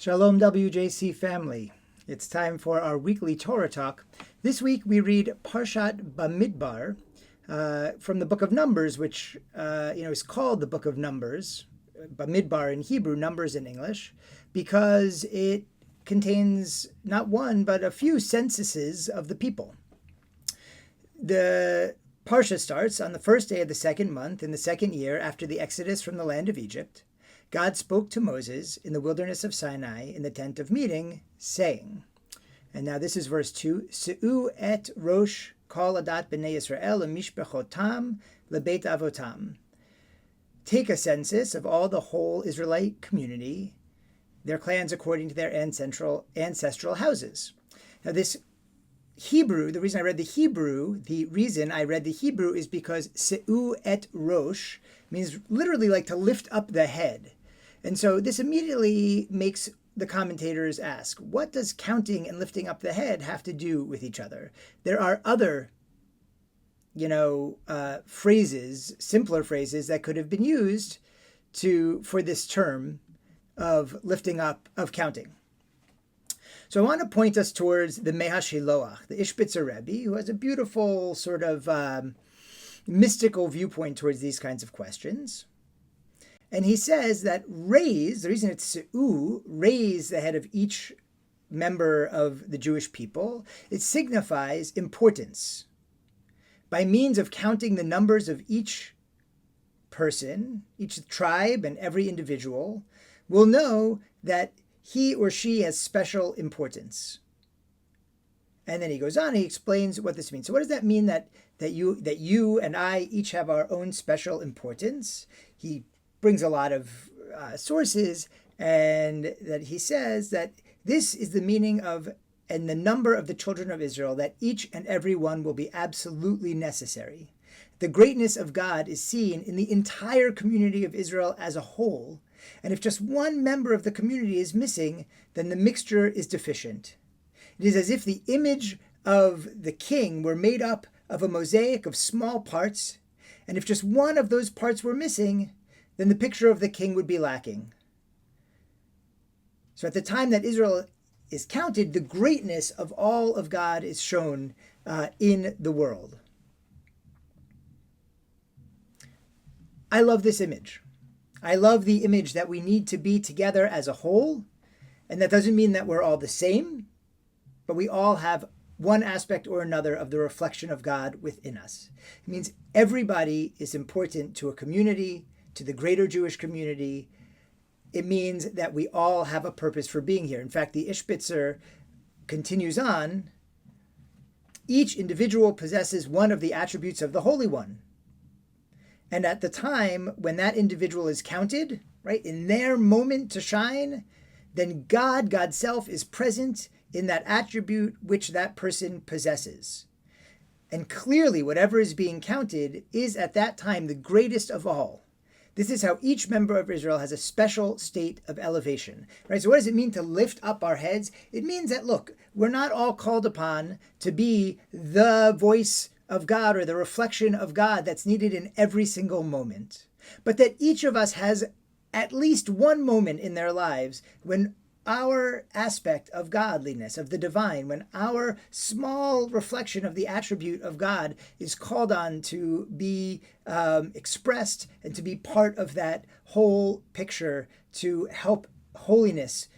Shalom WJC family. It's time for our weekly Torah Talk. This week we read Parshat Bemidbar from the Book of Numbers, which is called the Book of Numbers, Bemidbar in Hebrew, Numbers in English, because it contains not one but a few censuses of the people. The Parsha starts on the first day of the second month in the second year after the Exodus from the land of Egypt. God spoke to Moses in the wilderness of Sinai in the tent of meeting, saying, and now this is verse 2, Se'u et rosh kol adat b'nei Yisrael u'mishbechotam lebeit avotam. Take a census of all the whole Israelite community, their clans according to their ancestral houses. Now this Hebrew, the reason I read the Hebrew is because Se'u et rosh means literally like to lift up the head. And so this immediately makes the commentators ask, what does counting and lifting up the head have to do with each other? There are other, phrases, simpler phrases that could have been used for this term of lifting up, of counting. So I want to point us towards the Mehashiloach, the Ishbitzer Rebbe, who has a beautiful sort of mystical viewpoint towards these kinds of questions. And he says that raise, the reason it's Se'u, raise the head of each member of the Jewish people, it signifies importance. By means of counting the numbers of each person, each tribe and every individual, we'll know that he or she has special importance. And then he goes on, he explains what this means. So what does that mean that you and I each have our own special importance? He brings a lot of sources, and that he says that this is the meaning of, and the number of the children of Israel, that each and every one will be absolutely necessary. The greatness of God is seen in the entire community of Israel as a whole, and if just one member of the community is missing, then the mixture is deficient. It is as if the image of the king were made up of a mosaic of small parts, and if just one of those parts were missing, then the picture of the king would be lacking. So at the time that Israel is counted, the greatness of all of God is shown in the world. I love this image. I love the image that we need to be together as a whole, and that doesn't mean that we're all the same, but we all have one aspect or another of the reflection of God within us. It means everybody is important to a community, to the greater Jewish community. It means that we all have a purpose for being here. In fact, the Ishbitzer continues on, each individual possesses one of the attributes of the Holy One. And at the time when that individual is counted, right, in their moment to shine, then God's self is present in that attribute which that person possesses. And clearly, whatever is being counted is at that time the greatest of all. This is how each member of Israel has a special state of elevation, right? So what does it mean to lift up our heads? It means that, look, we're not all called upon to be the voice of God or the reflection of God that's needed in every single moment, but that each of us has at least one moment in their lives when our aspect of godliness, of the divine, when our small reflection of the attribute of God is called on to be expressed and to be part of that whole picture, to help holiness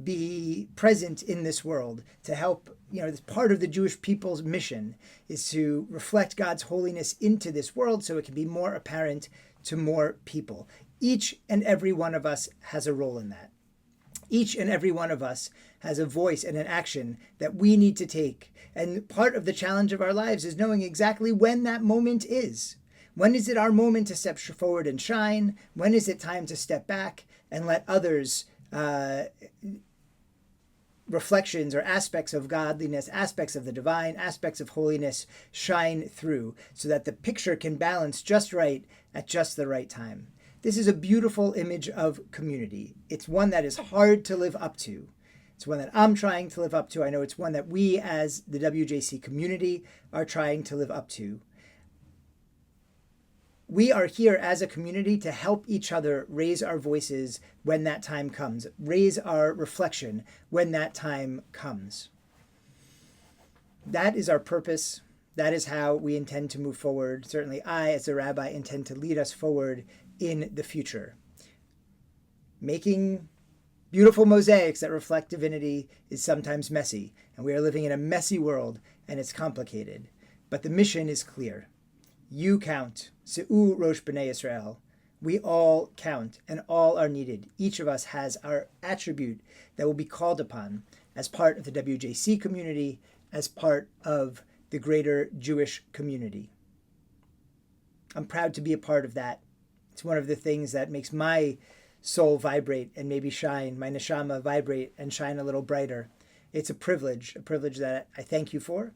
be present in this world, to help, this part of the Jewish people's mission is to reflect God's holiness into this world so it can be more apparent to more people. Each and every one of us has a role in that. Each and every one of us has a voice and an action that we need to take. And part of the challenge of our lives is knowing exactly when that moment is. When is it our moment to step forward and shine? When is it time to step back and let others' reflections or aspects of godliness, aspects of the divine, aspects of holiness shine through so that the picture can balance just right at just the right time? This is a beautiful image of community. It's one that is hard to live up to. It's one that I'm trying to live up to. I know it's one that we as the WJC community are trying to live up to. we are here as a community to help each other raise our voices when that time comes, raise our reflection when that time comes. That is our purpose. That is how we intend to move forward. Certainly I, as a rabbi, intend to lead us forward in the future. Making beautiful mosaics that reflect divinity is sometimes messy, and we are living in a messy world, and it's complicated. But the mission is clear. You count. Se'u Rosh B'nai Yisrael. We all count, and all are needed. Each of us has our attribute that will be called upon as part of the WJC community, as part of the greater Jewish community. I'm proud to be a part of that. It's one of the things that makes my soul vibrate and maybe shine, my neshama vibrate and shine a little brighter. It's a privilege that I thank you for,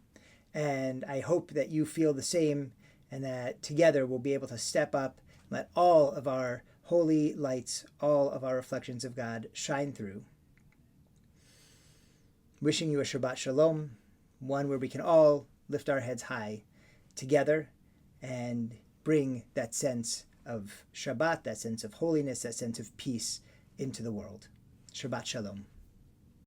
and I hope that you feel the same, and that together we'll be able to step up, let all of our holy lights, all of our reflections of God shine through. Wishing you a Shabbat Shalom, one where we can all lift our heads high together and bring that sense of Shabbat, that sense of holiness, that sense of peace into the world. Shabbat Shalom.